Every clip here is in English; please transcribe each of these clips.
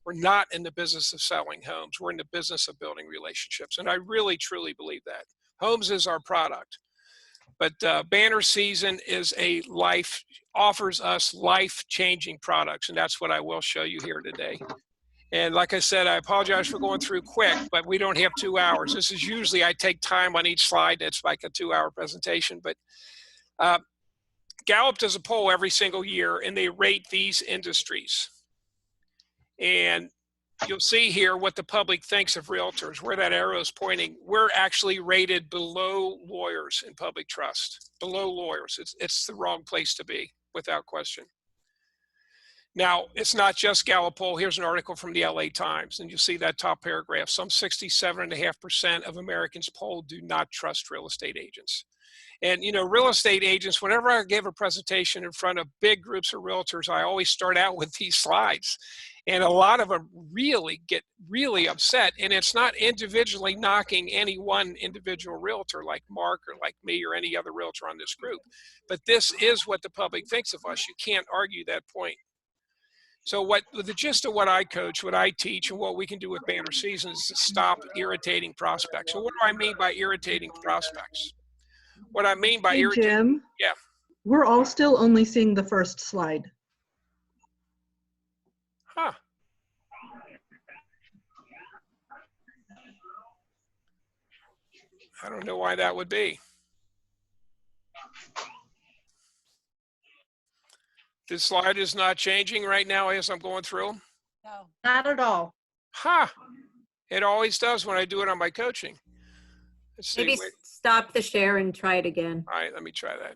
We're not in the business of selling homes. We're in the business of building relationships. And I really, truly believe that. Homes is our product. But BannerSeason is offers us life-changing products. And that's what I will show you here today. And like I said, I apologize for going through quick, but we don't have 2 hours. This is usually, I take time on each slide. It's like a 2-hour presentation. But Gallup does a poll every single year, and they rate these industries. And you'll see here what the public thinks of realtors, where that arrow is pointing. We're actually rated below lawyers in public trust, below lawyers. It's the wrong place to be, without question. Now, it's not just Gallup poll. Here's an article from the LA Times, and you'll see that top paragraph. Some 67.5% of Americans polled do not trust real estate agents. And, you know, real estate agents, whenever I give a presentation in front of big groups of realtors, I always start out with these slides. And a lot of them really get really upset. And it's not individually knocking any one individual realtor like Mark or like me or any other realtor on this group. But this is what the public thinks of us. You can't argue that point. So the gist of what I coach, what I teach, and what we can do with BannerSeason is to stop irritating prospects. So what do I mean by irritating prospects? What I mean by irritating, Jim, yeah. We're all still only seeing the first slide. Huh. I don't know why that would be. This slide is not changing right now as I'm going through? No, not at all. Huh. It always does when I do it on my coaching. Let's see. Maybe stop the share and try it again. All right, let me try that.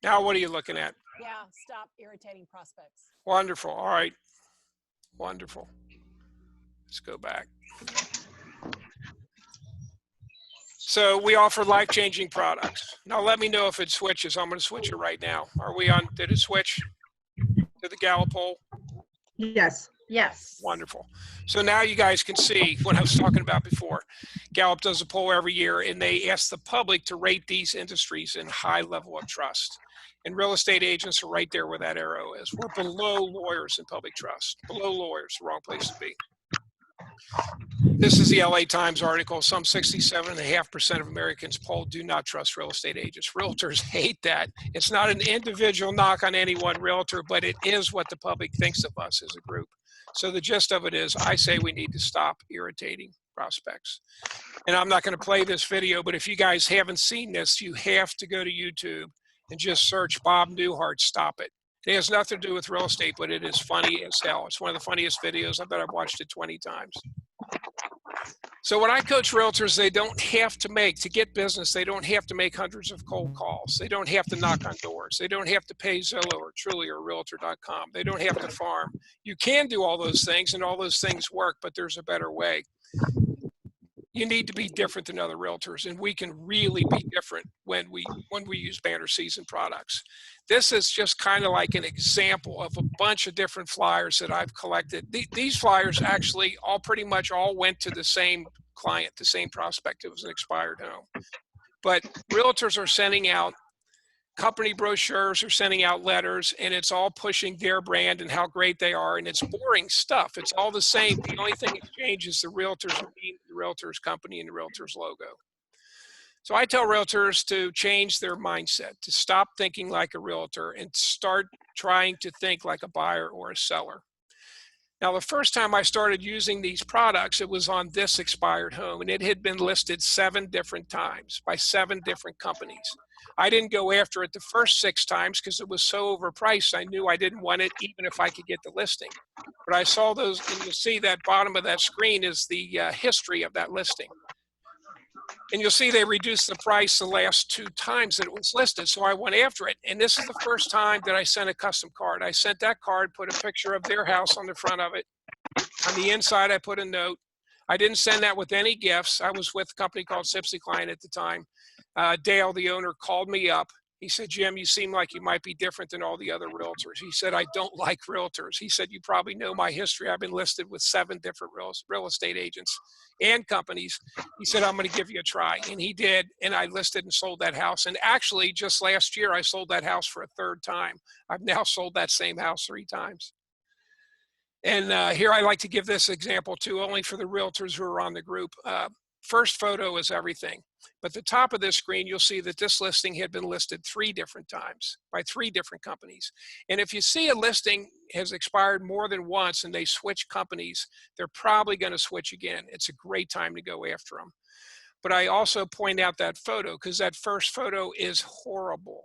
Now, what are you looking at? Yeah, stop irritating prospects. Wonderful. All right. Wonderful. Let's go back. So we offer life-changing products. Now let me know if it switches. I'm going to switch it right now. Are we on? Did it switch to the Gallup poll? Yes. Yes. Wonderful. So now you guys can see what I was talking about before. Gallup does a poll every year, and they ask the public to rate these industries in high level of trust. And real estate agents are right there where that arrow is. We're below lawyers in public trust. Below lawyers, the wrong place to be. This is the LA Times article. Some 67.5% of Americans polled do not trust real estate agents. Realtors hate that. It's not an individual knock on any one realtor, but it is what the public thinks of us as a group. So the gist of it is, I say we need to stop irritating prospects. And I'm not going to play this video, but if you guys haven't seen this, you have to go to YouTube and just search Bob Newhart, Stop It. It has nothing to do with real estate, but it is funny as hell. It's one of the funniest videos. I bet I've watched it 20 times. So when I coach realtors, they don't have to to get business, they don't have to make hundreds of cold calls. They don't have to knock on doors. They don't have to pay Zillow or Truly or Realtor.com. They don't have to farm. You can do all those things, and all those things work, but there's a better way. You need to be different than other realtors, and we can really be different when we use BannerSeason products. This is just kind of like an example of a bunch of different flyers that I've collected. These flyers actually pretty much all went to the same client, the same prospect. It was an expired home. But realtors are sending out company brochures, are sending out letters, and it's all pushing their brand and how great they are, and it's boring stuff. It's all the same. The only thing that changes is the realtor's name, the realtor's company, and the realtor's logo. So I tell realtors to change their mindset, to stop thinking like a realtor and start trying to think like a buyer or a seller. Now, the first time I started using these products, it was on this expired home, and it had been listed 7 different times by 7 different companies. I didn't go after it the first 6 times because it was so overpriced. I knew I didn't want it even if I could get the listing. But I saw those, and you'll see that bottom of that screen is the history of that listing. And you'll see they reduced the price the last 2 times that it was listed. So I went after it. And this is the first time that I sent a custom card. I sent that card, put a picture of their house on the front of it. On the inside, I put a note. I didn't send that with any gifts. I was with a company called Sipsy Client at the time. Dale, the owner, called me up He said, Jim, you seem like you might be different than all the other realtors. He said, I don't like realtors. He said, you probably know my history. I've been listed with 7 different real estate agents and companies. He said, I'm going to give you a try. And he did. And I listed and sold that house. And actually, just last year, I sold that house for a 3rd time. I've now sold that same house 3 times. And here I like to give this example too, only for the realtors who are on the group. First photo is everything. But the top of this screen, you'll see that this listing had been listed 3 different times by 3 different companies. And if you see a listing has expired more than once and they switch companies, they're probably going to switch again. It's a great time to go after them. But I also point out that photo because that first photo is horrible.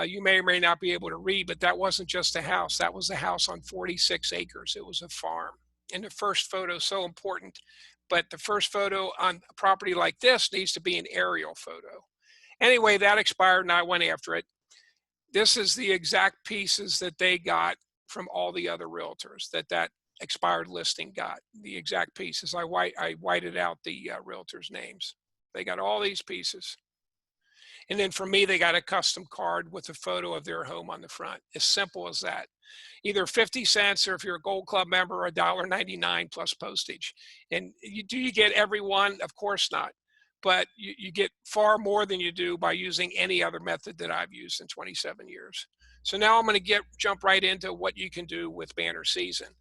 You may or may not be able to read, but that wasn't just a house. That was a house on 46 acres. It was a farm. And the first photo is so important. But the first photo on a property like this needs to be an aerial photo. Anyway, that expired and I went after it. This is the exact pieces that they got from all the other realtors that expired listing got. The exact pieces. I whited out the realtors' names. They got all these pieces. And then for me, they got a custom card with a photo of their home on the front. As simple as that. Either 50 cents or if you're a Gold Club member, $1.99 plus postage. And do you get every one? Of course not. But you get far more than you do by using any other method that I've used in 27 years. So now I'm going to jump right into what you can do with BannerSeason.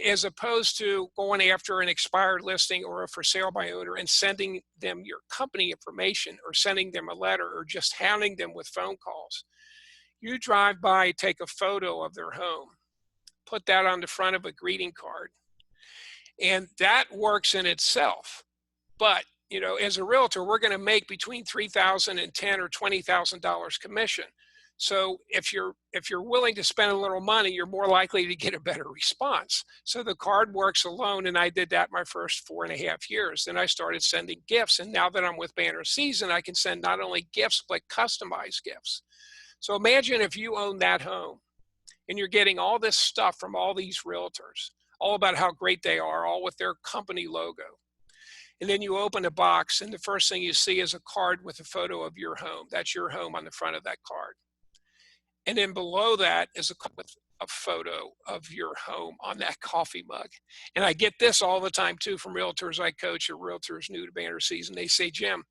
As opposed to going after an expired listing or a for sale by owner and sending them your company information or sending them a letter or just hounding them with phone calls. You drive by, take a photo of their home, put that on the front of a greeting card, and that works in itself. But, you know, as a realtor, we're going to make between $3,000 and $10,000 or $20,000 commission. So if you're willing to spend a little money, you're more likely to get a better response. So the card works alone, and I did that my first 4.5 years. Then I started sending gifts, and now that I'm with BannerSeason, I can send not only gifts but customized gifts. So imagine if you own that home, and you're getting all this stuff from all these realtors, all about how great they are, all with their company logo. And then you open a box, and the first thing you see is a card with a photo of your home. That's your home on the front of that card. And then below that is a photo of your home on that coffee mug. And I get this all the time too from realtors I coach or realtors new to BannerSeason. They say, Jim,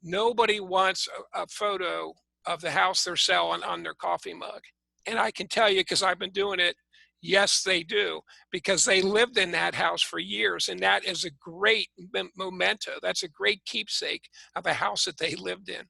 nobody wants a photo of the house they're selling on their coffee mug. And I can tell you, because I've been doing it, yes, they do, because they lived in that house for years. And that is a great memento. That's a great keepsake of a house that they lived in.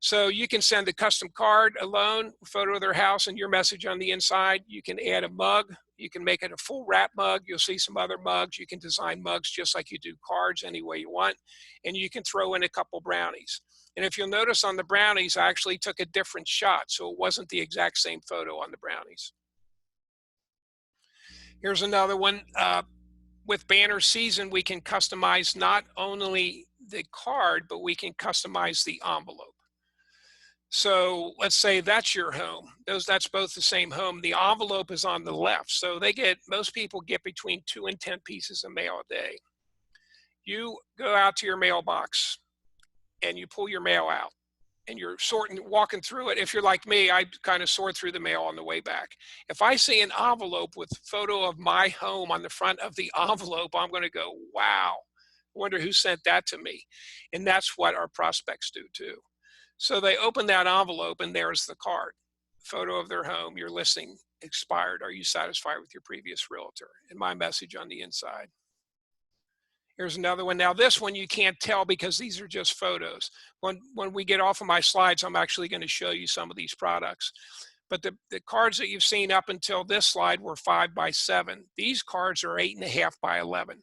So you can send a custom card alone, a photo of their house and your message on the inside. You can add a mug. You can make it a full wrap mug. You'll see some other mugs. You can design mugs just like you do cards any way you want. And you can throw in a couple brownies. And if you'll notice on the brownies, I actually took a different shot. So it wasn't the exact same photo on the brownies. Here's another one. With BannerSeason, we can customize not only the card, but we can customize the envelope. So let's say that's your home. That's both the same home. The envelope is on the left. So most people get between 2 and 10 pieces of mail a day. You go out to your mailbox and you pull your mail out and you're walking through it. If you're like me, I kind of sort through the mail on the way back. If I see an envelope with a photo of my home on the front of the envelope, I'm going to go, wow, I wonder who sent that to me. And that's what our prospects do too. So they open that envelope and there's the card, photo of their home, your listing expired. Are you satisfied with your previous realtor? And my message on the inside. Here's another one. Now this one you can't tell because these are just photos. When we get off of my slides, I'm actually going to show you some of these products. But the cards that you've seen up until this slide were 5 by 7. These cards are 8.5 by 11.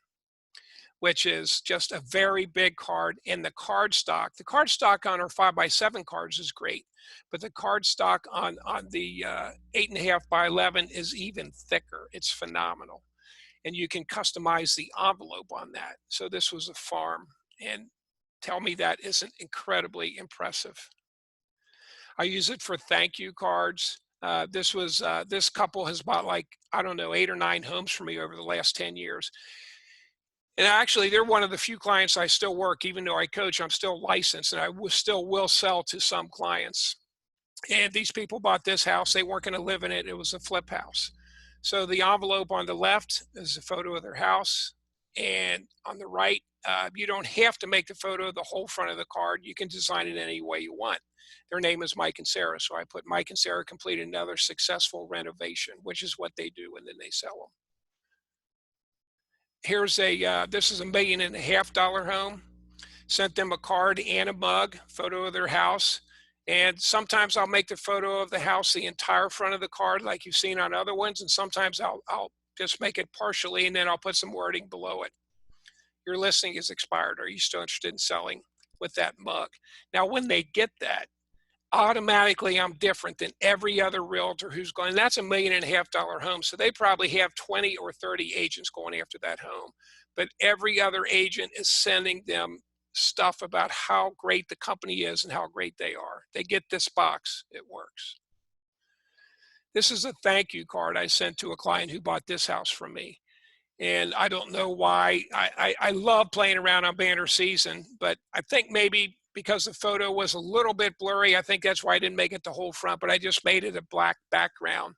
Which is just a very big card. And the card stock on our 5 by 7 cards is great, but the card stock on the 8.5 by 11 is even thicker. It's phenomenal. And you can customize the envelope on that. So this was a farm, and tell me that isn't incredibly impressive. I use it for thank you cards. This couple has bought like, I don't know, 8 or 9 homes for me over the last 10 years. And actually, they're one of the few clients I still work, even though I coach, I'm still licensed, and I still will sell to some clients. And these people bought this house. They weren't going to live in it. It was a flip house. So the envelope on the left is a photo of their house. And on the right, you don't have to make the photo of the whole front of the card. You can design it any way you want. Their name is Mike and Sarah. So I put Mike and Sarah completed another successful renovation, which is what they do, and then they sell them. Here's this is $1.5 million home. Sent them a card and a mug, photo of their house. And sometimes I'll make the photo of the house the entire front of the card like you've seen on other ones. And sometimes I'll just make it partially, and then I'll put some wording below it. Your listing is expired. Are you still interested in selling with that mug? Now, when they get that, automatically I'm different than every other realtor who's going, that's $1.5 million home. So they probably have 20 or 30 agents going after that home. But every other agent is sending them stuff about how great the company is and how great they are. They get this box, it works. This is a thank you card I sent to a client who bought this house from me. And I don't know why. I love playing around on BannerSeason, but I think maybe because the photo was a little bit blurry, I think that's why I didn't make it the whole front, but I just made it a black background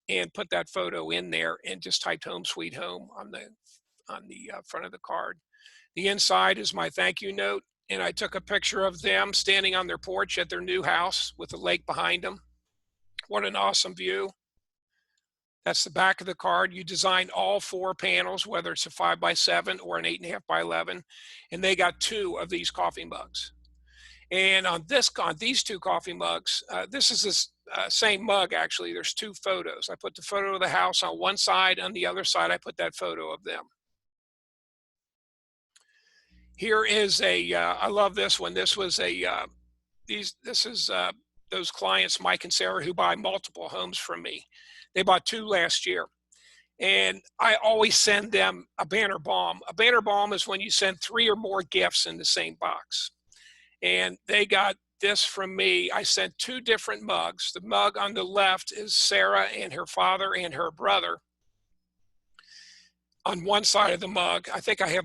and put that photo in there and just typed home sweet home on the front of the card. The inside is my thank you note, and I took a picture of them standing on their porch at their new house with the lake behind them. What an awesome view. That's the back of the card. You designed all 4 panels, whether it's a 5x7 or an 8.5 by 11, and they got 2 of these coffee mugs. And on these 2 coffee mugs, this is this same mug actually. There's 2 photos. I put the photo of the house on one side. On the other side, I put that photo of them. Here is I love this one. This was this is those clients, Mike and Sarah, who buy multiple homes from me. They bought 2 last year. And I always send them a banner bomb. A banner bomb is when you send 3 or more gifts in the same box. And they got this from me. I sent 2 different mugs. The mug on the left is Sarah and her father and her brother. On one side of the mug, I think I have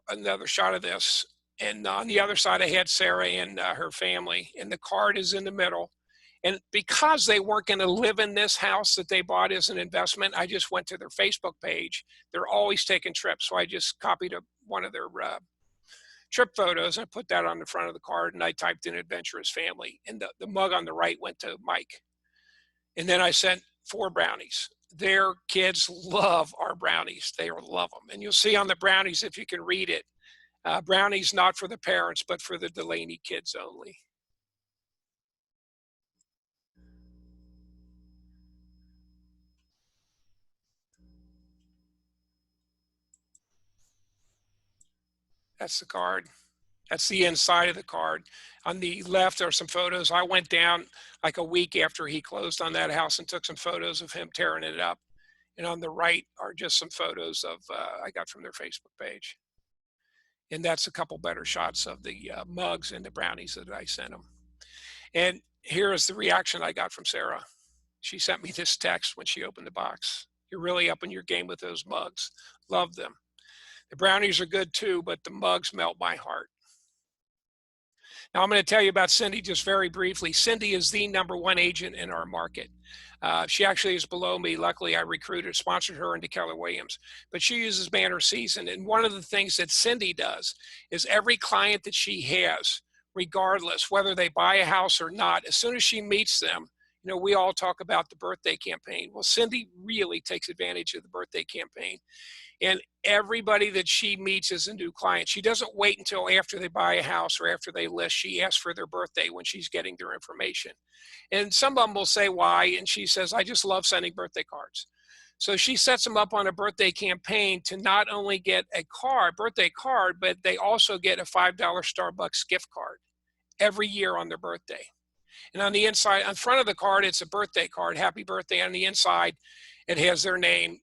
another shot of this. And on the other side, I had Sarah and her family. And the card is in the middle. And because they weren't going to live in this house that they bought as an investment, I just went to their Facebook page. They're always taking trips. So I just copied one of their trip photos. I put that on the front of the card, and I typed in adventurous family. And the mug on the right went to Mike. And then I sent 4 brownies. Their kids love our brownies. They love them. And you'll see on the brownies, if you can read it, brownies not for the parents, but for the Delaney kids only. That's the card. That's the inside of the card. On the left are some photos. I went down like a week after he closed on that house and took some photos of him tearing it up. And on the right are just some photos of I got from their Facebook page. And that's a couple better shots of the mugs and the brownies that I sent them. And here is the reaction I got from Sarah. She sent me this text when she opened the box. You're really upping your game with those mugs. Love them. The brownies are good too, but the mugs melt my heart. Now I'm going to tell you about Cindy just very briefly. Cindy is the #1 agent in our market. She actually is below me. Luckily, I sponsored her into Keller Williams, but she uses BannerSeason. And one of the things that Cindy does is every client that she has, regardless whether they buy a house or not, as soon as she meets them, you know, we all talk about the birthday campaign. Well, Cindy really takes advantage of the birthday campaign. And everybody that she meets is a new client. She doesn't wait until after they buy a house or after they list. She asks for their birthday when she's getting their information. And some of them will say why, and she says, I just love sending birthday cards. So she sets them up on a birthday campaign to not only get a birthday card, but they also get a $5 Starbucks gift card every year on their birthday. And on the inside, on front of the card, it's a birthday card, happy birthday. On the inside, it has their name.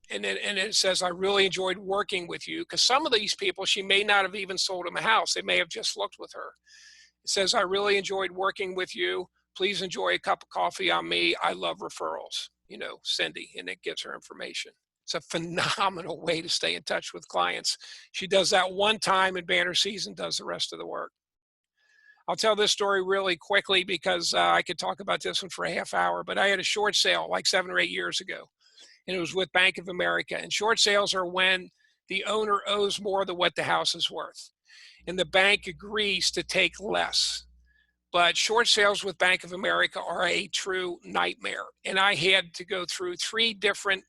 And it says, I really enjoyed working with you. Because some of these people, she may not have even sold them a house. They may have just looked with her. It says, I really enjoyed working with you. Please enjoy a cup of coffee on me. I love referrals, you know, Cindy. And it gives her information. It's a phenomenal way to stay in touch with clients. She does that one time, and BannerSeason does the rest of the work. I'll tell this story really quickly because I could talk about this one for a half hour, but I had a short sale like 7 or 8 years ago, and it was with Bank of America. And short sales are when the owner owes more than what the house is worth, and the bank agrees to take less. But short sales with Bank of America are a true nightmare. And I had to go through 3 different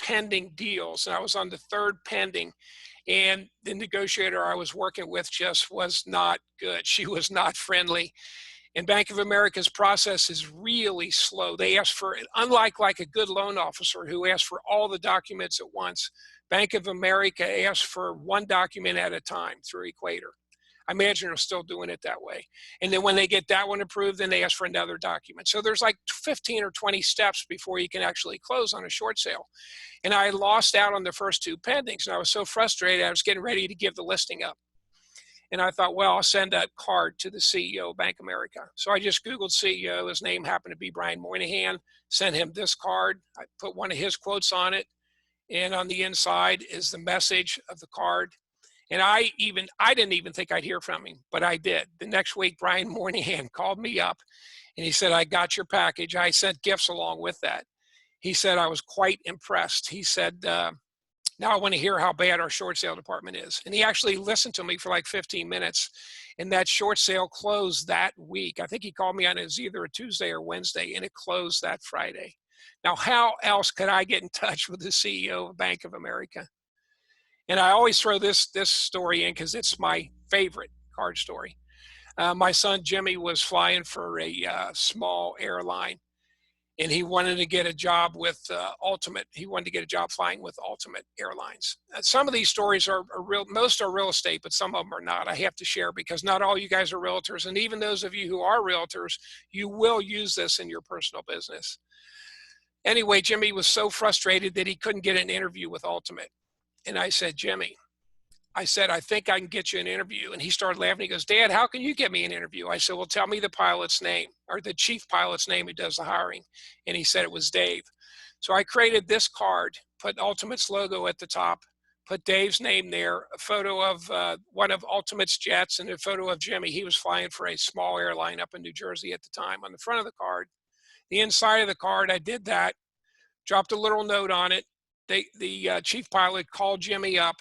pending deals, and I was on the 3rd pending. And the negotiator I was working with just was not good. She was not friendly. And Bank of America's process is really slow. They ask for, unlike like a good loan officer who asks for all the documents at once, Bank of America asks for 1 document at a time through Equator. I imagine they're still doing it that way. And then when they get that one approved, then they ask for another document. So there's like 15 or 20 steps before you can actually close on a short sale. And I lost out on the first 2 pendings, and I was so frustrated, I was getting ready to give the listing up. And I thought, well, I'll send a card to the CEO of Bank of America. So I just Googled CEO. His name happened to be Brian Moynihan. Sent him this card. I put one of his quotes on it. And on the inside is the message of the card. And I didn't even think I'd hear from him, but I did. The next week, Brian Moynihan called me up, and he said, I got your package. I sent gifts along with that. He said, I was quite impressed. He said, now I want to hear how bad our short sale department is. And he actually listened to me for like 15 minutes. And that short sale closed that week. I think he called me on it was either a Tuesday or Wednesday, and it closed that Friday. Now, how else could I get in touch with the CEO of Bank of America? And I always throw this story in because it's my favorite card story. My son Jimmy was flying for a small airline, and he wanted to get a job with Ultimate. He wanted to get a job flying with Ultimate Airlines. Some of these stories are real, most are real estate, but some of them are not. I have to share because not all you guys are realtors, and even those of you who are realtors, you will use this in your personal business. Anyway, Jimmy was so frustrated that he couldn't get an interview with Ultimate. And I said, Jimmy, I said, I think I can get you an interview. And he started laughing. He goes, Dad, how can you get me an interview? I said, well, tell me the pilot's name, or the chief pilot's name who does the hiring. And he said it was Dave. So I created this card, put Ultimate's logo at the top, put Dave's name there, a photo of one of Ultimate's jets, and a photo of Jimmy. He was flying for a small airline up in New Jersey at the time on the front of the card. The inside of the card, I did that, dropped a little note on it. The chief pilot called Jimmy up.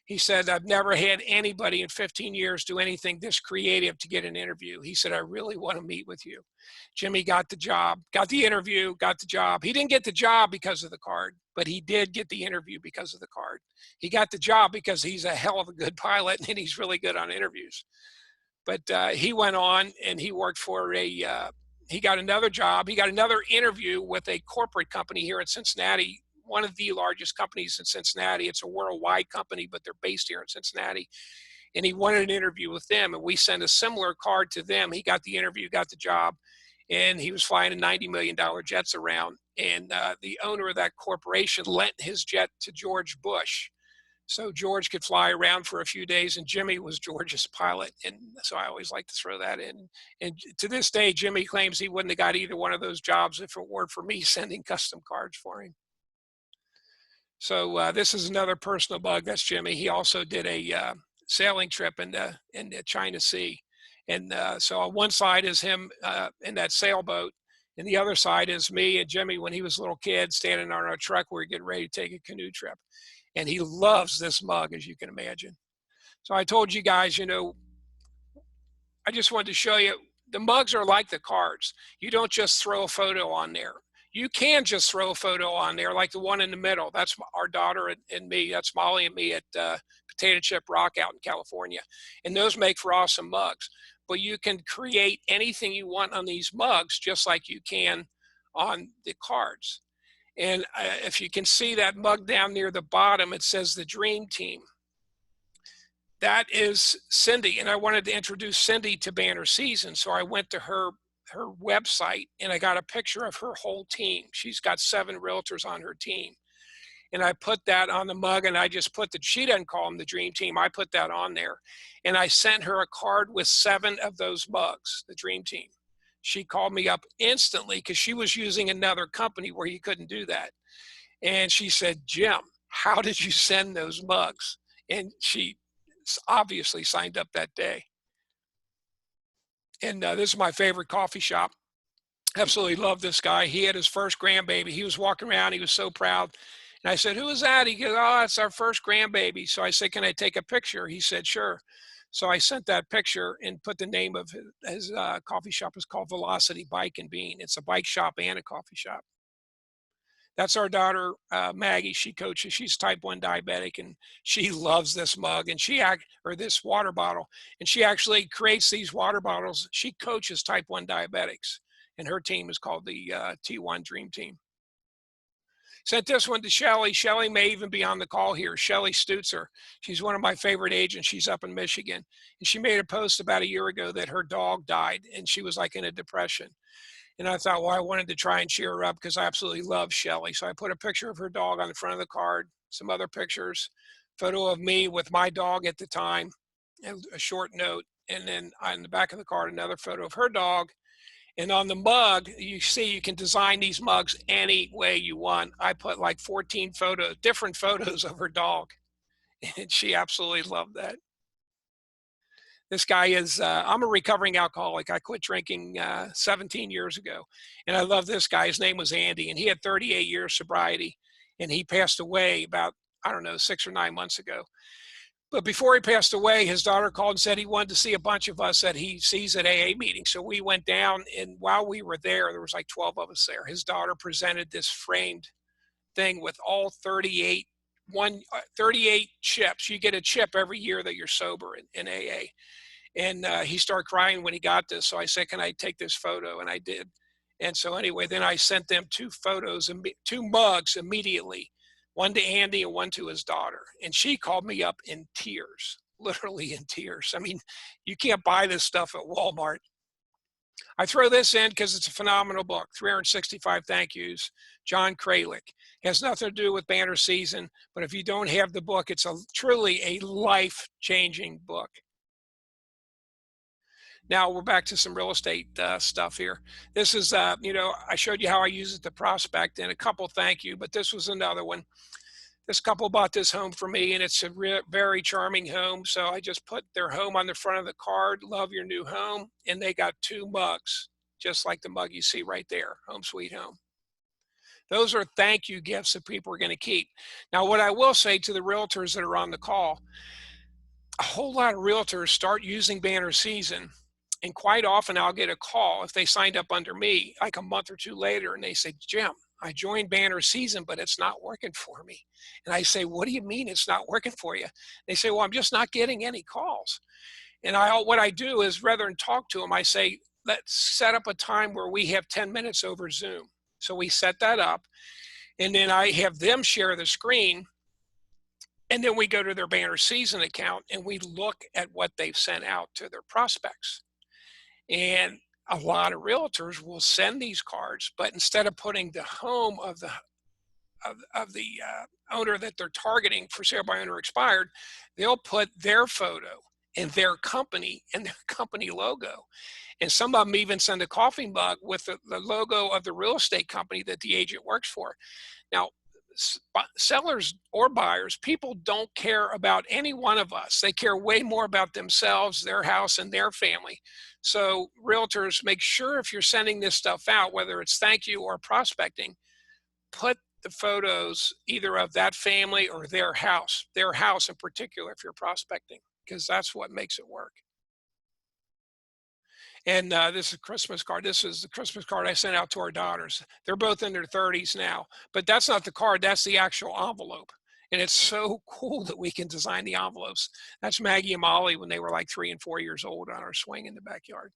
He said, I've never had anybody in 15 years do anything this creative to get an interview. He said, I really want to meet with you. Jimmy got the job, got the interview, got the job. He didn't get the job because of the card, but he did get the interview because of the card. He got the job because he's a hell of a good pilot and he's really good on interviews. But he went on and he worked for he got another job. He got another interview with a corporate company here in Cincinnati, one of the largest companies in Cincinnati. It's a worldwide company, but they're based here in Cincinnati. And he wanted an interview with them, and we sent a similar card to them. He got the interview, got the job, and he was flying $90 million jets around. And the owner of that corporation lent his jet to George Bush, so George could fly around for a few days, and Jimmy was George's pilot. And so I always like to throw that in. And to this day, Jimmy claims he wouldn't have got either one of those jobs if it weren't for me sending custom cards for him. So this is another personal bug. That's Jimmy. He also did a sailing trip in the China Sea. And so on one side is him in that sailboat, and the other side is me and Jimmy when he was a little kid standing on our truck. We were getting ready to take a canoe trip. And he loves this mug, as you can imagine. So I told you guys, you know, I just wanted to show you, the mugs are like the cards. You don't just throw a photo on there. You can just throw a photo on there, like the one in the middle. That's our daughter and me. That's Molly and me at Potato Chip Rock out in California. And those make for awesome mugs. But you can create anything you want on these mugs, just like you can on the cards. And if you can see that mug down near the bottom, it says the Dream Team. That is Cindy, and I wanted to introduce Cindy to BannerSeason, so I went to her website and I got a picture of her whole team. She's got 7 realtors on her team. And I put that on the mug, and I just put she doesn't call them the Dream Team. I put that on there. And I sent her a card with 7 of those mugs, the Dream Team. She called me up instantly because she was using another company where you couldn't do that. And she said, Jim, how did you send those mugs? And she obviously signed up that day. And this is my favorite coffee shop. Absolutely love this guy. He had his first grandbaby. He was walking around. He was so proud. And I said, "Who is that?" He goes, "Oh, it's our first grandbaby." So I said, "Can I take a picture?" He said, "Sure." So I sent that picture and put the name of his coffee shop is called Velocity Bike and Bean. It's a bike shop and a coffee shop. That's our daughter, Maggie. She coaches. She's type 1 diabetic, and she loves this mug and or this water bottle. And she actually creates these water bottles. She coaches type 1 diabetics, and her team is called the T1 Dream Team. Sent this one to Shelly. Shelly may even be on the call here. Shelly Stutzer. She's one of my favorite agents. She's up in Michigan. And she made a post about a year ago that her dog died, and she was like in a depression. And I thought, well, I wanted to try and cheer her up because I absolutely love Shelly. So I put a picture of her dog on the front of the card, some other pictures, photo of me with my dog at the time, and a short note. And then on the back of the card, another photo of her dog. And on the mug, you see you can design these mugs any way you want. I put like 14 different photos of her dog. And she absolutely loved that. This guy is, I'm a recovering alcoholic. I quit drinking 17 years ago. And I love this guy. His name was Andy, and he had 38 years sobriety. And he passed away about, I don't know, 6 or 9 months ago. But before he passed away, his daughter called and said he wanted to see a bunch of us that he sees at AA meetings. So we went down, and while we were there was like 12 of us there. His daughter presented this framed thing with all 38 chips. You get a chip every year that you're sober in AA. And he started crying when he got this. So I said, "Can I take this photo?" And I did. And so anyway, then I sent them 2 photos and 2 mugs immediately, one to Andy and one to his daughter. And she called me up in tears, literally in tears. I mean, you can't buy this stuff at Walmart. I throw this in because it's a phenomenal book, 365 Thank Yous, John Kralik. It has nothing to do with Banner Season, but if you don't have the book, it's truly a life-changing book. Now we're back to some real estate stuff here. This is, I showed you how I use it to prospect and a couple thank you, but this was another one. This couple bought this home for me, and it's a very charming home. So I just put their home on the front of the card, "Love your new home." And they got 2 mugs, just like the mug you see right there, Home Sweet Home. Those are thank you gifts that people are going to keep. Now, what I will say to the realtors that are on the call, a whole lot of realtors start using Banner Season, and quite often I'll get a call if they signed up under me like a month or 2 later, and they say, "Jim, I joined Banner Season, but it's not working for me." And I say, "What do you mean it's not working for you?" They say, "Well, I'm just not getting any calls." And what I do is, rather than talk to them, I say, "Let's set up a time where we have 10 minutes over Zoom." So we set that up, and then I have them share the screen. And then we go to their Banner Season account and we look at what they've sent out to their prospects. And a lot of realtors will send these cards, but instead of putting the home of the owner that they're targeting for sale by owner expired, they'll put their photo and their company and their company logo. And some of them even send a coffee mug with the logo of the real estate company that the agent works for. Now, sellers or buyers, people don't care about any one of us. They care way more about themselves, their house, and their family. So realtors, make sure if you're sending this stuff out, whether it's thank you or prospecting, put the photos either of that family or their house in particular if you're prospecting, because that's what makes it work. And this is a Christmas card. This is the Christmas card I sent out to our daughters. They're both in their 30s now, but that's not the card. That's the actual envelope. And it's so cool that we can design the envelopes. That's Maggie and Molly when they were like 3 and 4 years old on our swing in the backyard.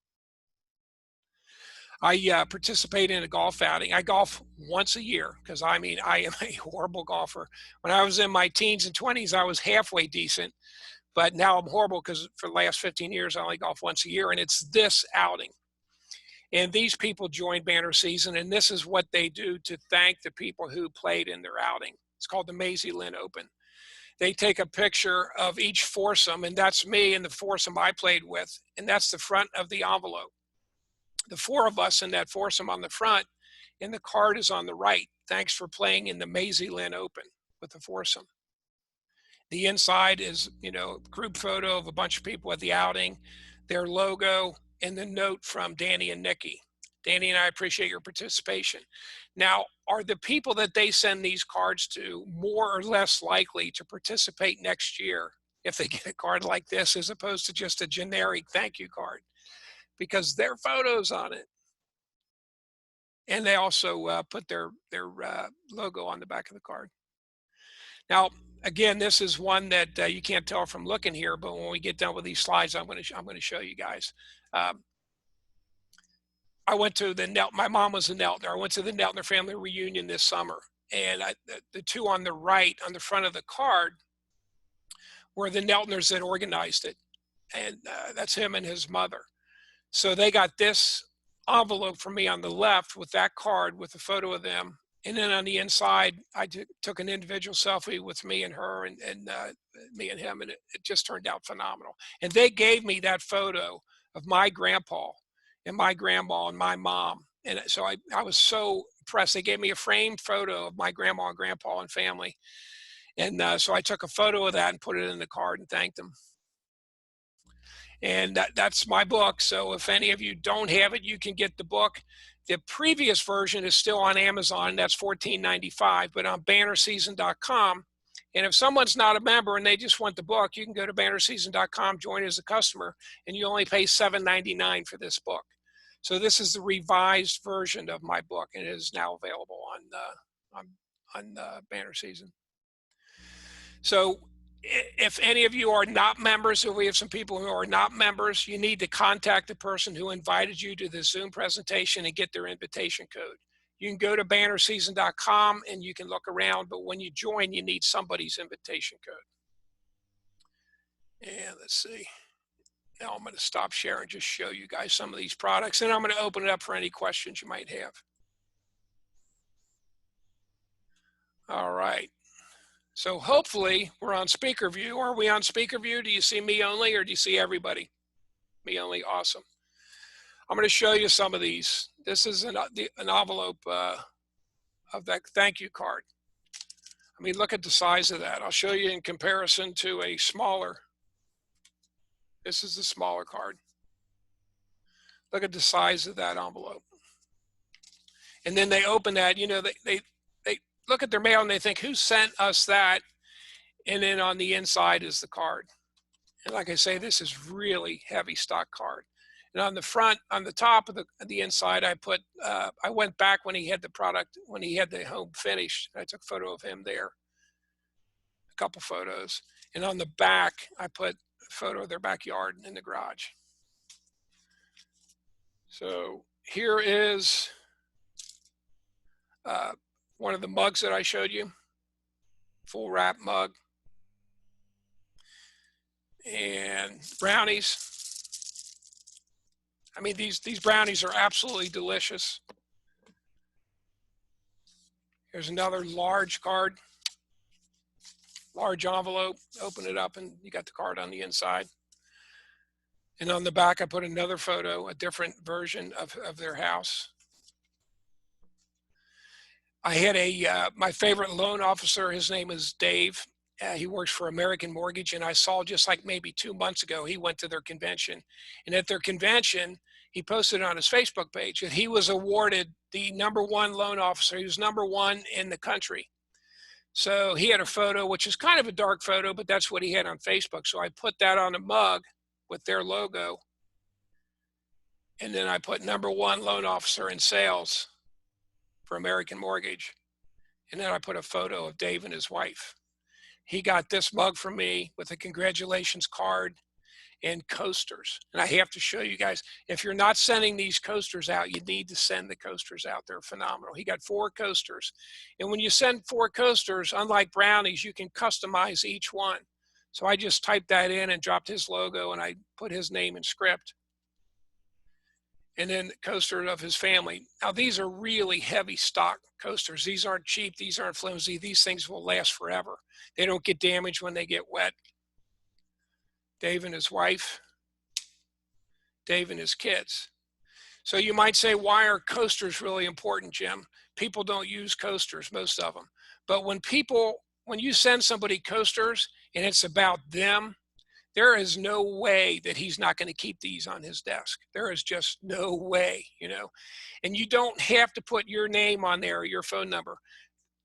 I participate in a golf outing. I golf once a year because I am a horrible golfer. When I was in my teens and 20s, I was halfway decent. But now I'm horrible because for the last 15 years, I only golf once a year, and it's this outing. And these people joined Banner Season, and this is what they do to thank the people who played in their outing. It's called the Maisie Lynn Open. They take a picture of each foursome, and that's me and the foursome I played with, and that's the front of the envelope. The 4 of us in that foursome on the front, and the card is on the right. Thanks for playing in the Maisie Lynn Open with the foursome. The inside is, group photo of a bunch of people at the outing, their logo, in the note from Danny and Nikki. Danny and I appreciate your participation. Now, are the people that they send these cards to more or less likely to participate next year if they get a card like this as opposed to just a generic thank you card? Because their photos on it. And they also put their logo on the back of the card. Now, again, this is one that you can't tell from looking here, but when we get done with these slides, I'm going to show you guys. I went to the my mom was a Neltner. I went to the Neltner family reunion this summer, and the two on the right, on the front of the card, were the Neltners that organized it, and that's him and his mother. So they got this envelope from me on the left with that card with a photo of them. And then on the inside, I took an individual selfie with me and her and me and him, and it just turned out phenomenal. And they gave me that photo of my grandpa and my grandma and my mom. And so I was so impressed. They gave me a framed photo of my grandma and grandpa and family. And so I took a photo of that and put it in the card and thanked them. And that's my book. So if any of you don't have it, you can get the book. The previous version is still on Amazon. That's $14.95, but on BannerSeason.com. And if someone's not a member and they just want the book, you can go to BannerSeason.com, join as a customer, and you only pay $7.99 for this book. So this is the revised version of my book, and it is now available on BannerSeason. So if any of you are not members, or we have some people who are not members, you need to contact the person who invited you to the Zoom presentation and get their invitation code. You can go to BannerSeason.com and you can look around, but when you join, you need somebody's invitation code. And let's see. Now I'm going to stop sharing and just show you guys some of these products, and I'm going to open it up for any questions you might have. All right. So hopefully we're on speaker view. Are we on speaker view? Do you see me only, or do you see everybody? Me only, awesome. I'm going to show you some of these. This is an envelope of that thank you card. I mean, look at the size of that. I'll show you in comparison to a smaller. This is the smaller card. Look at the size of that envelope. And then they open that, you know, they look at their mail and they think, who sent us that? And then on the inside is the card. And like I say, this is really heavy stock card. And on the front, on the top of the inside, I put, I went back when he had the product, when he had the home finished. I took a photo of him there, a couple photos. And on the back, I put a photo of their backyard in the garage. So here is one of the mugs that I showed you, full wrap mug. And brownies. I mean, these brownies are absolutely delicious. Here's another large card, large envelope. Open it up and you got the card on the inside. And on the back, I put another photo, a different version of their house. I had my favorite loan officer, his name is Dave. He works for American Mortgage, and I saw just like maybe 2 months ago, he went to their convention. And at their convention, he posted on his Facebook page that he was awarded the #1 loan officer. He was #1 in the country. So he had a photo, which is kind of a dark photo, but that's what he had on Facebook. So I put that on a mug with their logo. And then I put #1 loan officer in sales for American Mortgage. And then I put a photo of Dave and his wife. He got this mug from me with a congratulations card and coasters. And I have to show you guys, if you're not sending these coasters out, you need to send the coasters out. They're phenomenal. He got 4 coasters. And when you send 4 coasters, unlike brownies, you can customize each one. So I just typed that in and dropped his logo, and I put his name in script. And then the coaster of his family. Now, these are really heavy stock coasters. These aren't cheap. These aren't flimsy. These things will last forever. They don't get damaged when they get wet. Dave and his wife. Dave and his kids. So you might say, why are coasters really important, Jim? People don't use coasters, most of them. But when you send somebody coasters and it's about them, there is no way that he's not going to keep these on his desk. There is just no way, you know. And you don't have to put your name on there or your phone number.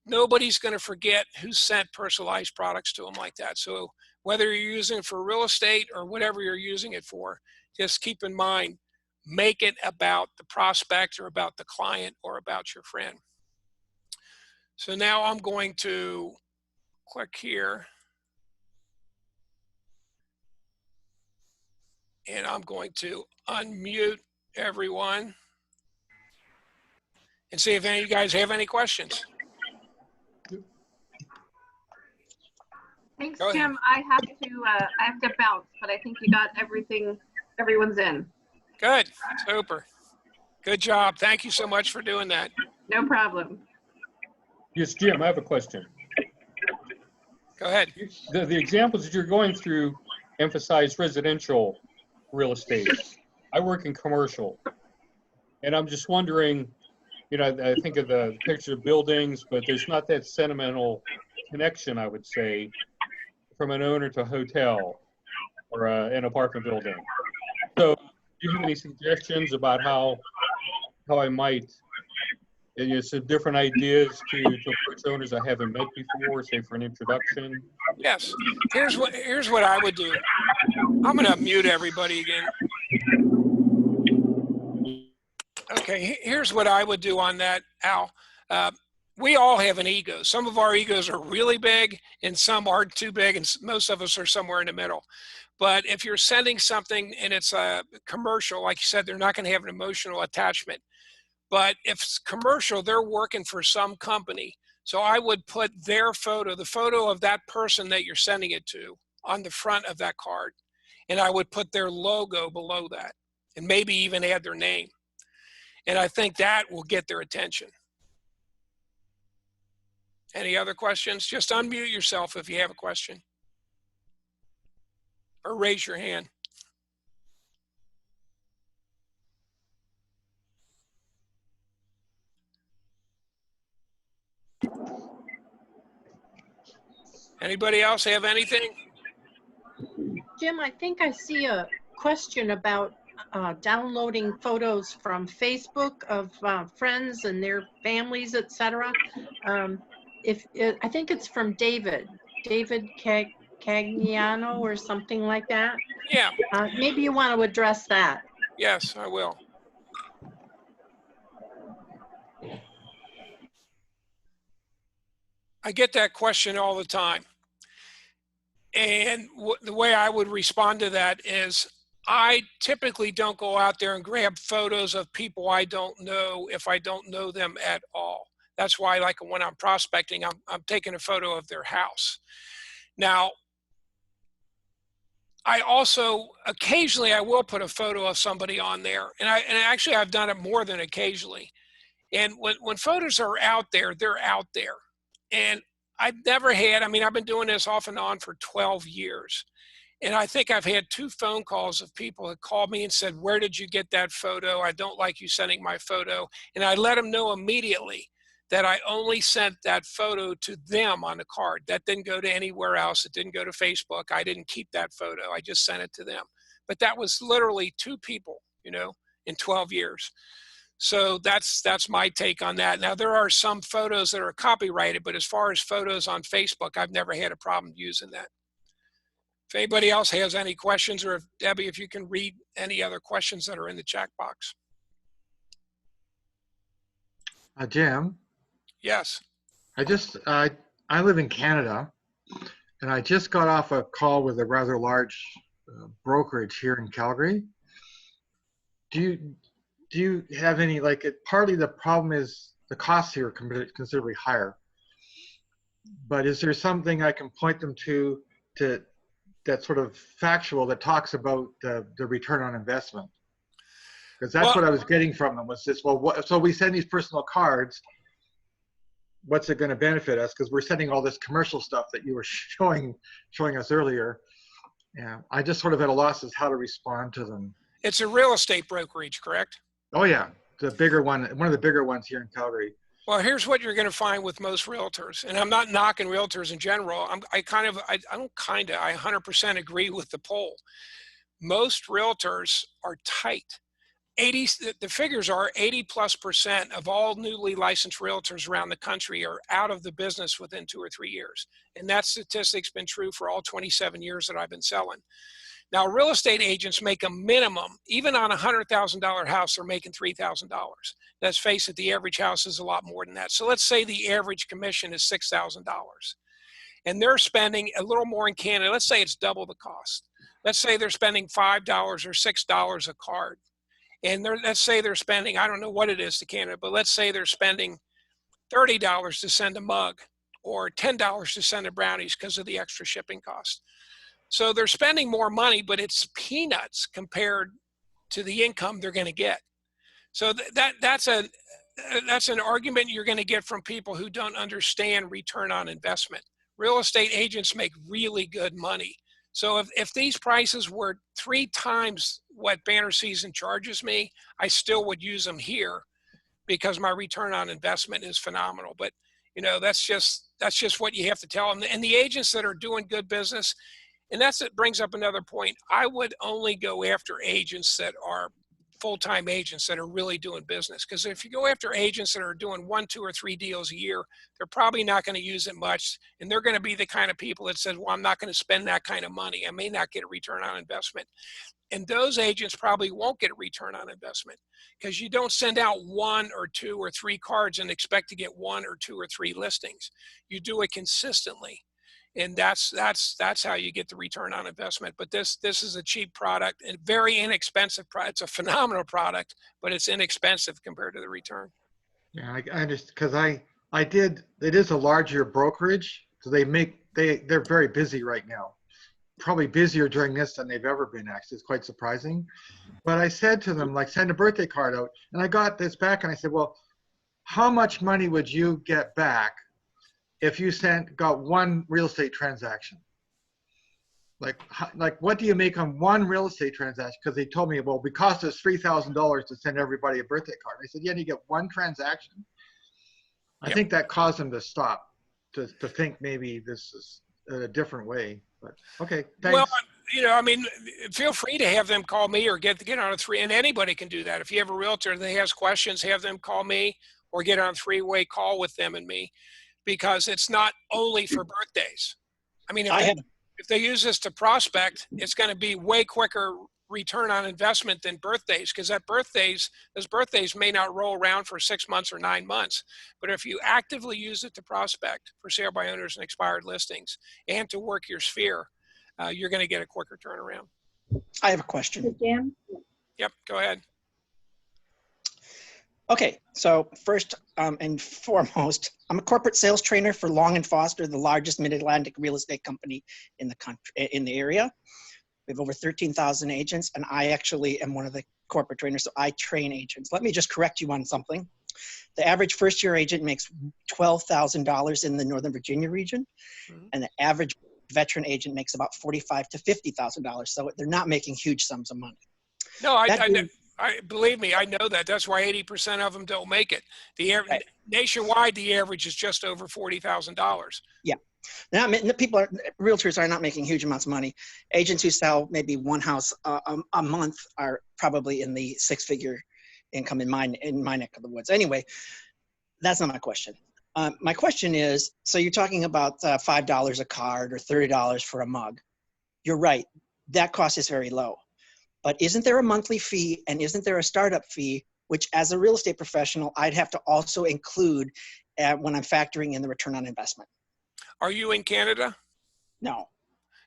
Nobody's going to forget who sent personalized products to them like that. So whether you're using it for real estate or whatever you're using it for, just keep in mind, make it about the prospect or about the client or about your friend. So now I'm going to click here. And I'm going to unmute everyone and see if any of you guys have any questions. Thanks, Go ahead. Jim. I have to bounce, but I think you got everything. Everyone's in. Good, super. Good job. Thank you so much for doing that. No problem. Yes, Jim, I have a question. Go ahead. The examples that you're going through emphasize residential real estate. I work in commercial, and I'm just wondering, you know, I think of the picture of buildings, but there's not that sentimental connection, I would say, from an owner to a hotel or an apartment building. So do you have any suggestions about how I might, you know, some different ideas to approach owners I haven't met before, say for an introduction? Yes. Here's what I would do. I'm going to mute everybody again. Okay, here's what I would do on that, Al. We all have an ego. Some of our egos are really big and some aren't too big, and most of us are somewhere in the middle. But if you're sending something and it's a commercial, like you said, they're not going to have an emotional attachment. But if it's commercial, they're working for some company. So I would put their photo, the photo of that person that you're sending it to, on the front of that card. And I would put their logo below that and maybe even add their name. And I think that will get their attention. Any other questions? Just unmute yourself if you have a question. Or raise your hand. Anybody else have anything? Jim, I think I see a question about downloading photos from Facebook of friends and their families, etc. I think it's from David Cagliano or something like that. Yeah. Maybe you want to address that. Yes, I will. I get that question all the time. And the way I would respond to that is I typically don't go out there and grab photos of people I don't know if I don't know them at all. That's why, like when I'm prospecting, I'm taking a photo of their house. Now, I also, occasionally I will put a photo of somebody on there. And actually I've done it more than occasionally. And when photos are out there, they're out there. And I've never had, I mean, I've been doing this off and on for 12 years. And I think I've had 2 phone calls of people that called me and said, where did you get that photo? I don't like you sending my photo. And I let them know immediately that I only sent that photo to them on the card. That didn't go to anywhere else. It didn't go to Facebook. I didn't keep that photo. I just sent it to them. But that was literally 2 people, you know, in 12 years. So that's my take on that. Now, there are some photos that are copyrighted, but as far as photos on Facebook, I've never had a problem using that. If anybody else has any questions, or if Debbie, if you can read any other questions that are in the chat box. Jim? Yes. I live in Canada, and I just got off a call with a rather large brokerage here in Calgary. Do you have any, like, partly the problem is the costs here are considerably higher, but is there something I can point them to that's sort of factual that talks about the return on investment? Because that's what I was getting from them was this, so we send these personal cards, what's it going to benefit us? Because we're sending all this commercial stuff that you were showing us earlier. Yeah, I just sort of at a loss as how to respond to them. It's a real estate brokerage, correct? Oh yeah, the bigger one, one of the bigger ones here in Calgary. Well, here's what you're going to find with most realtors, and I'm not knocking realtors in general. I 100% agree with the poll. Most realtors are tight. The figures are 80+% of all newly licensed realtors around the country are out of the business within 2 or 3 years. And that statistic's been true for all 27 years that I've been selling. Now, real estate agents make a minimum, even on a $100,000 house, they're making $3,000. Let's face it, the average house is a lot more than that. So let's say the average commission is $6,000. And they're spending a little more in Canada. Let's say it's double the cost. Let's say they're spending $5 or $6 a card. And let's say they're spending, I don't know what it is to Canada, but let's say they're spending $30 to send a mug or $10 to send a brownies because of the extra shipping cost. So they're spending more money, but it's peanuts compared to the income they're going to get. So that's an argument you're going to get from people who don't understand return on investment. Real estate agents make really good money. So if these prices were 3 times what BannerSeason charges me, I still would use them here because my return on investment is phenomenal. But you know, that's just what you have to tell them. And the agents that are doing good business, and it brings up another point. I would only go after agents that are full-time agents that are really doing business. Because if you go after agents that are doing 1, 2, or 3 deals a year, they're probably not going to use it much. And they're going to be the kind of people that said, well, I'm not going to spend that kind of money. I may not get a return on investment. And those agents probably won't get a return on investment because you don't send out 1 or 2 or 3 cards and expect to get 1 or 2 or 3 listings. You do it consistently. And that's how you get the return on investment. But this is a cheap product and very inexpensive product. It's a phenomenal product, but it's inexpensive compared to the return. Yeah, I understand, because I did. It is a larger brokerage, so they're very busy right now. Probably busier during this than they've ever been. Actually, it's quite surprising. But I said to them, like, send a birthday card out, and I got this back, and I said, well, how much money would you get back if you got 1 real estate transaction? Like what do you make on 1 real estate transaction? Because they told me, well, it cost us $3,000 to send everybody a birthday card. I said, yeah, you get 1 transaction. I think that caused them to stop, to think maybe this is a different way. But okay, thanks. Well, you know, I mean, feel free to have them call me or get on a 3, and anybody can do that. If you have a realtor that has questions, have them call me or get on a 3-way call with them and me, because it's not only for birthdays. I mean, if they use this to prospect, it's going to be way quicker return on investment than birthdays, because those birthdays may not roll around for 6 months or 9 months. But if you actively use it to prospect for sale by owners and expired listings and to work your sphere, you're going to get a quicker turnaround. I have a question. Yep, go ahead. Okay, so first and foremost, I'm a corporate sales trainer for Long & Foster, the largest mid-Atlantic real estate company in the country, in the area. We have over 13,000 agents, and I actually am one of the corporate trainers, so I train agents. Let me just correct you on something. The average first-year agent makes $12,000 in the Northern Virginia region, and the average veteran agent makes about $45,000 to $50,000. So they're not making huge sums of money. No, I believe me, I know that. That's why 80% of them don't make it. Nationwide, the average is just over $40,000. Yeah. Now, realtors are not making huge amounts of money. Agents who sell maybe 1 house a month are probably in the 6-figure income in my neck of the woods. Anyway, that's not my question. My question is, so you're talking about $5 a card or $30 for a mug. You're right. That cost is very low. But isn't there a monthly fee and isn't there a startup fee, which as a real estate professional, I'd have to also include when I'm factoring in the return on investment? Are you in Canada? No.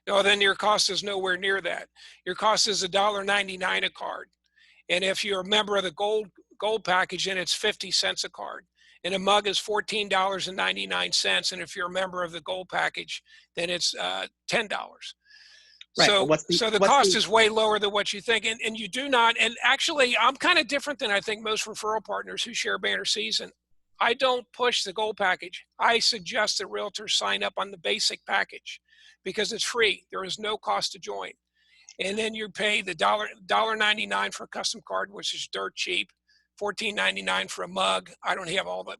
No, then your cost is nowhere near that. Your cost is $1.99 a card. And if you're a member of the gold package, then it's 50 cents a card. And a mug is $14.99. And if you're a member of the gold package, then it's $10. Right. So the cost is way lower than what you think. And you do not, and actually I'm kind of different than I think most referral partners who share BannerSeason. I don't push the gold package. I suggest that realtors sign up on the basic package because it's free. There is no cost to join. And then you pay the $1.99 for a custom card, which is dirt cheap. $14.99 for a mug. I don't have all the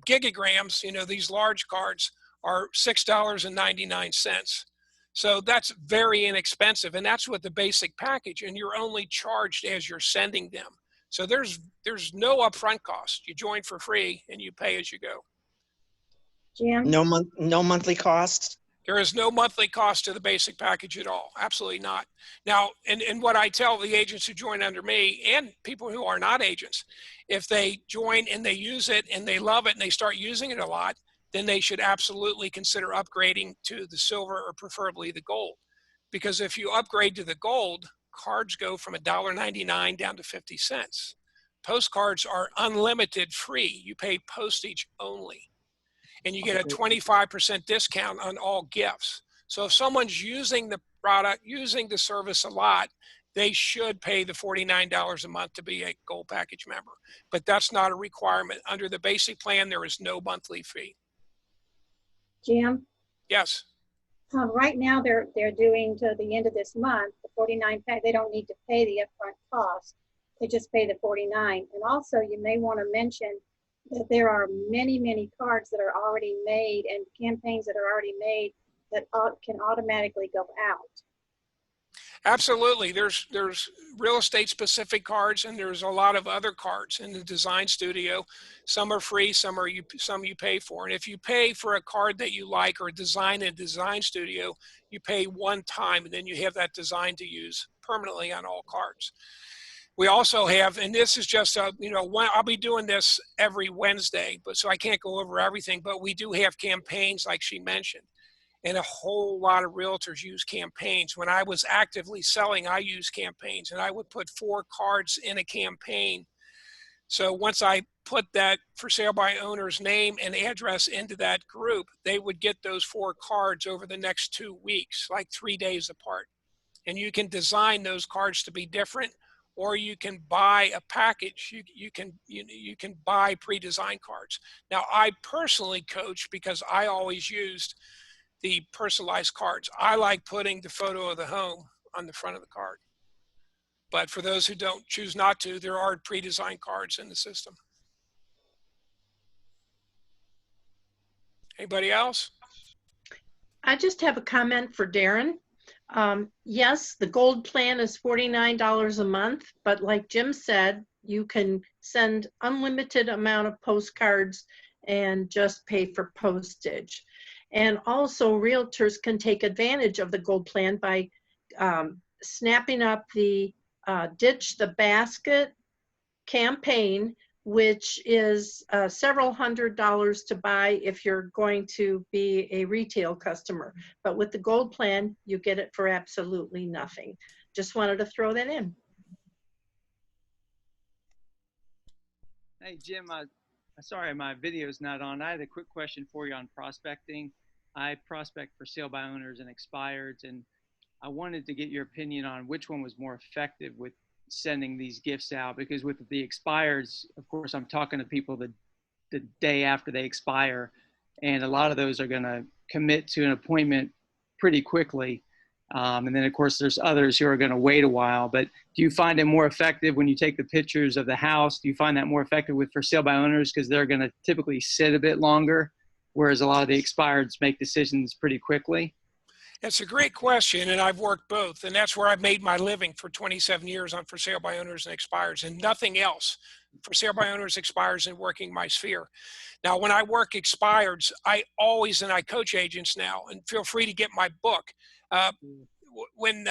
gigagrams, you know, these large cards are $6.99. So that's very inexpensive, and that's with the basic package, and you're only charged as you're sending them. So there's no upfront cost. You join for free and you pay as you go. Jim? No monthly cost. There is no monthly cost to the basic package at all. Absolutely not. Now, and what I tell the agents who join under me and people who are not agents, if they join and they use it and they love it and they start using it a lot, then they should absolutely consider upgrading to the silver or preferably the gold. Because if you upgrade to the gold, cards go from $1.99 down to 50 cents. Postcards are unlimited free. You pay postage only. And you get a 25% discount on all gifts. So if someone's using the product, using the service a lot, they should pay the $49 a month to be a gold package member. But that's not a requirement. Under the basic plan, there is no monthly fee. Jim, Yes. right now they're doing to the end of this month, the 49 pack, they don't need to pay the upfront cost. They just pay the 49. And also you may want to mention that there are many, many cards that are already made and campaigns that are already made that can automatically go out. Absolutely. There's real estate specific cards, and there's a lot of other cards in the design studio. Some are free, some you pay for. And if you pay for a card that you like or design in a design studio, you pay one time and then you have that design to use permanently on all cards. We also have, and this is just I'll be doing this every Wednesday, but so I can't go over everything, but we do have campaigns like she mentioned. And a whole lot of realtors use campaigns. When I was actively selling, I used campaigns, and I would put 4 cards in a campaign. So once I put that for sale by owner's name and address into that group, they would get those 4 cards over the next 2 weeks, like 3 days apart. And you can design those cards to be different, or you can buy a package. You can buy pre-designed cards. Now, I personally coach because I always used the personalized cards. I like putting the photo of the home on the front of the card. But for those who don't choose not to, there are pre-designed cards in the system. Anybody else? I just have a comment for Darren. Yes, the gold plan is $49 a month, but like Jim said, you can send unlimited amount of postcards and just pay for postage. And also realtors can take advantage of the gold plan by snapping up the Ditch the Basket campaign, which is several $100s to buy if you're going to be a retail customer. But with the gold plan, you get it for absolutely nothing. Just wanted to throw that in. Hey, Jim, sorry, my video's not on. I had a quick question for you on prospecting. I prospect for sale by owners and expireds, and I wanted to get your opinion on which one was more effective with sending these gifts out, because with the expireds, of course, I'm talking to people the day after they expire, and a lot of those are going to commit to an appointment pretty quickly. And then, of course, there's others who are going to wait a while. But do you find it more effective when you take the pictures of the house? Do you find that more effective with for sale by owners because they're going to typically sit a bit longer, whereas a lot of the expireds make decisions pretty quickly? That's a great question, and I've worked both, and that's where I've made my living for 27 years on for sale by owners and expires, and nothing else. For sale by owners, expires, and working my sphere. Now, when I work expireds, I coach agents now, and feel free to get my book. When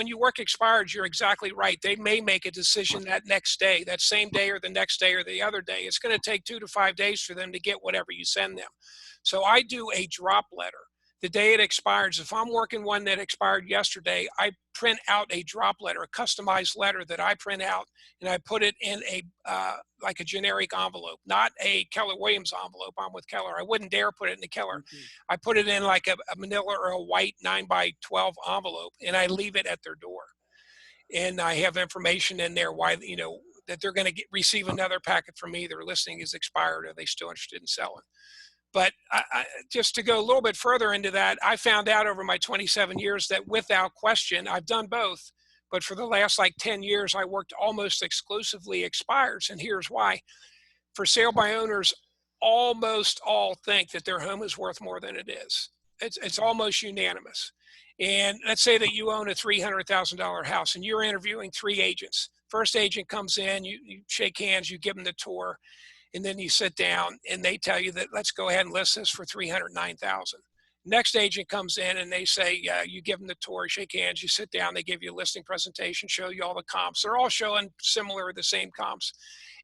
you work expireds, you're exactly right. They may make a decision that next day, that same day, or the next day, or the other day. It's going to take 2 to 5 days for them to get whatever you send them. So I do a drop letter. The day it expires, if I'm working one that expired yesterday, I print out a drop letter, a customized letter that I print out, and I put it in like a generic envelope, not a Keller Williams envelope. I'm with Keller. I wouldn't dare put it in the Keller. I put it in like a manila or a white 9x12 envelope, and I leave it at their door. And I have information in there why, that they're going to receive another packet from me. Their listing is expired. Are they still interested in selling? But just to go a little bit further into that, I found out over my 27 years that without question, I've done both. But for the last like 10 years, I worked almost exclusively expireds. And here's why. For sale by owners, almost all think that their home is worth more than it is. It's almost unanimous. And let's say that you own a $300,000 house and you're interviewing 3 agents. First agent comes in, you shake hands, you give them the tour, and then you sit down and they tell you that let's go ahead and list this for $309,000. Next agent comes in and they say, you give them the tour, shake hands, you sit down, they give you a listing presentation, show you all the comps. They're all showing similar, the same comps.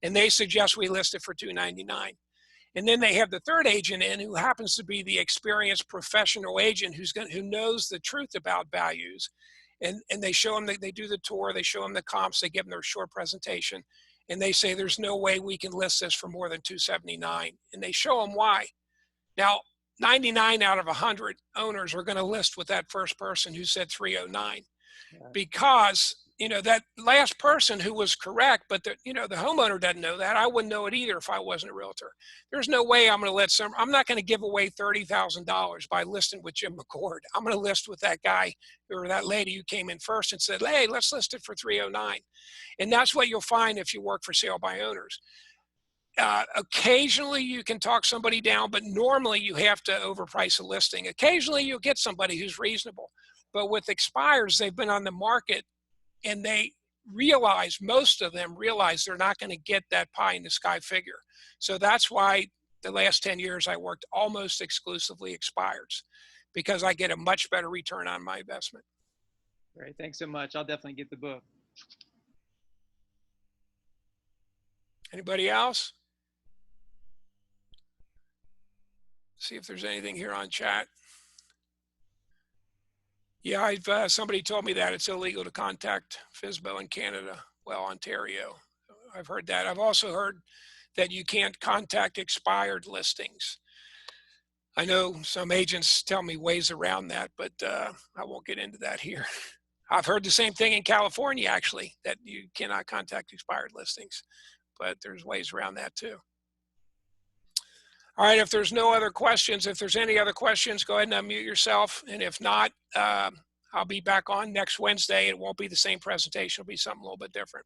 And they suggest we list it for $299. And then they have the third agent in who happens to be the experienced professional agent who knows the truth about values. And they show them, they do the tour, they show them the comps, they give them their short presentation. And they say, there's no way we can list this for more than $279. And they show them why. Now, 99 out of 100 owners are going to list with that first person who said 309 because, you know, that last person who was correct, but the homeowner doesn't know that. I wouldn't know it either if I wasn't a realtor. There's no way I'm going to I'm not going to give away $30,000 by listing with Jim McCord. I'm going to list with that guy or that lady who came in first and said, hey, let's list it for 309. And that's what you'll find if you work for sale by owners. Occasionally you can talk somebody down, but normally you have to overprice a listing. Occasionally you'll get somebody who's reasonable, but with expires, they've been on the market and most of them realize they're not going to get that pie in the sky figure. So that's why the last 10 years I worked almost exclusively expireds because I get a much better return on my investment. Great, thanks so much. I'll definitely get the book. Anybody else? See if there's anything here on chat. Yeah, somebody told me that it's illegal to contact FSBO in Canada. Well, Ontario. I've heard that. I've also heard that you can't contact expired listings. I know some agents tell me ways around that, but I won't get into that here. I've heard the same thing in California, actually, that you cannot contact expired listings, but there's ways around that too. All right, if there's no other questions, if there's any other questions, go ahead and unmute yourself. And if not, I'll be back on next Wednesday. It won't be the same presentation. It'll be something a little bit different.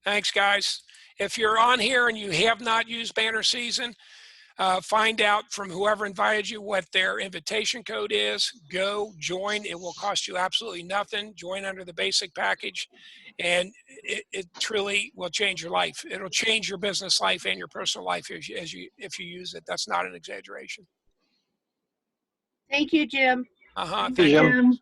Thanks, guys. If you're on here and you have not used BannerSeason, find out from whoever invited you what their invitation code is. Go join. It will cost you absolutely nothing. Join under the basic package, and it truly will change your life. It'll change your business life and your personal life if you use it. That's not an exaggeration. Thank you, Jim. Thank Jim. you.